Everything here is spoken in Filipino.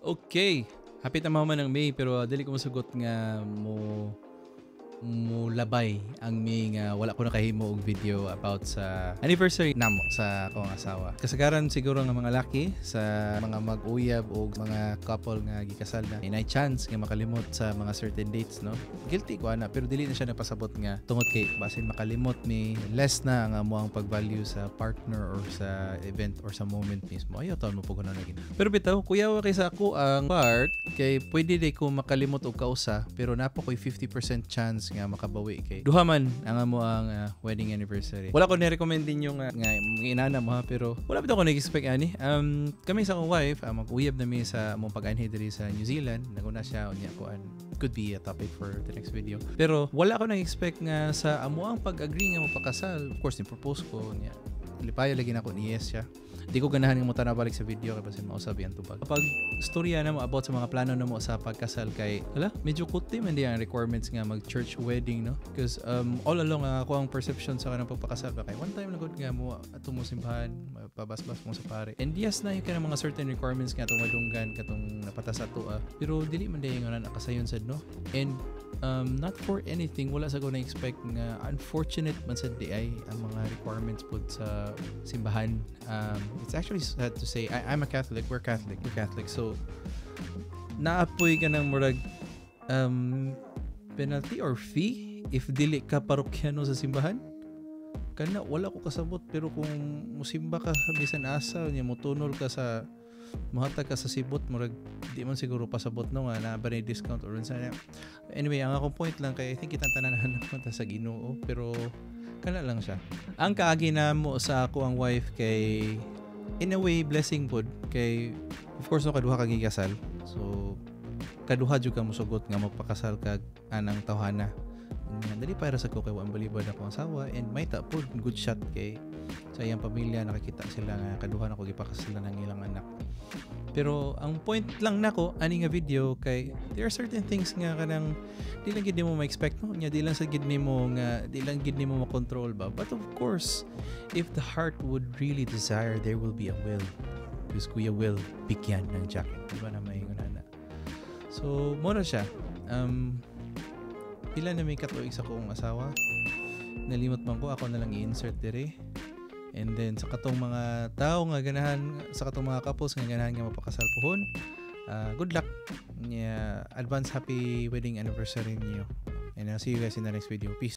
Okay, hapit na mahuman ng May pero dili ko masugot nga mo labay ang May nga wala ko nakahimo og video about sa anniversary namo sa akong asawa. Kasagaran siguro nga mga laki sa mga mag-uyab o mga couple nga gikasal na inay chance nga makalimot sa mga certain dates, no? Guilty ko ana pero dili na siya napasabot nga tungod kay basin makalimot mi less na ang amo ang pag-value sa partner or sa event or sa moment mismo. Ayaw taon mo po kuno lagi. Pero bitaw kuyawa kay sa ako ang part kay pwede day ko makalimot og kausa pero napo koy 50% chance nga makabawi kay duha man ang amo ang wedding anniversary. Wala ko ni-recommend din yung nga inana mo ha pero wala bitaw ko nag-expect ani. Kami sa akong wife mag-uyab na mi sa among pag-anhi diri sa New Zealand. Naguna siya unya ko could be a topic for the next video. Pero wala ko nag-expect nga sa amo ang pag-agree nga magpakasal. Of course ni propose ko niya. Lipayo lagi na ko ni yes siya. Di ko ganahan ng muta na balik sa video kasi mausabi ang tubag. Kapag storya na mo about sa mga plano na mo sa pagkasal kay, medyo kuti man di ang requirements nga mag-church wedding, no? Because all along ako ang perception sa kanang pagpakasal kay one time na good nga mo ato mo simbahan, pabasbas mo sa pare. And yes na yung kanang mga certain requirements nga atong madunggan katong napatas ato pero dili man di nga nakasayon sad, no? And not for anything wala sa ko na expect nga unfortunate man sad di ay ang mga requirements pud sa simbahan. It's actually sad to say I'm a Catholic, we're Catholic, so naapoy ka ng murag penalty or fee if dili ka parokyano sa simbahan. Kana wala ko kasabot pero kung musimba ka bisan asa nya motunol ka sa mahatag ka sa sibot murag di man siguro pasabot no nga na ba ni discount or unsa. Anyway, ang akong point lang kay I think kitang tanan naman ta sa Ginoo pero kana lang siya. Ang kaagi na mo sa ako ang wife kay in a way blessing pod kay of course no kaduha ka gigasal. So kaduha jud ka mosugot nga magpakasal kag anang tawhana. Dali para sa ko kay wa balibad ako ang asawa and may ta pod good shot kay sa iyang pamilya nakakita sila nga kaduha na ko gipakasalan ng ilang anak. Pero ang point lang nako ani nga video kay there are certain things nga kanang di lang gid mo ma-expect no nya di lang sa gid nimo nga di lang gid nimo makontrol ba, but of course if the heart would really desire there will be a will because Kuya Will bigyan ng jacket di ba na maingon ana. So mo na siya pila na may katuig sa kong asawa nalimot man ko ako na lang i-insert dire. And then sa katong mga tao nga ganahan sa katong mga couples nga ganahan nga mapakasal pohon, good luck. Advance happy wedding anniversary niyo. And I'll see you guys in the next video. Peace.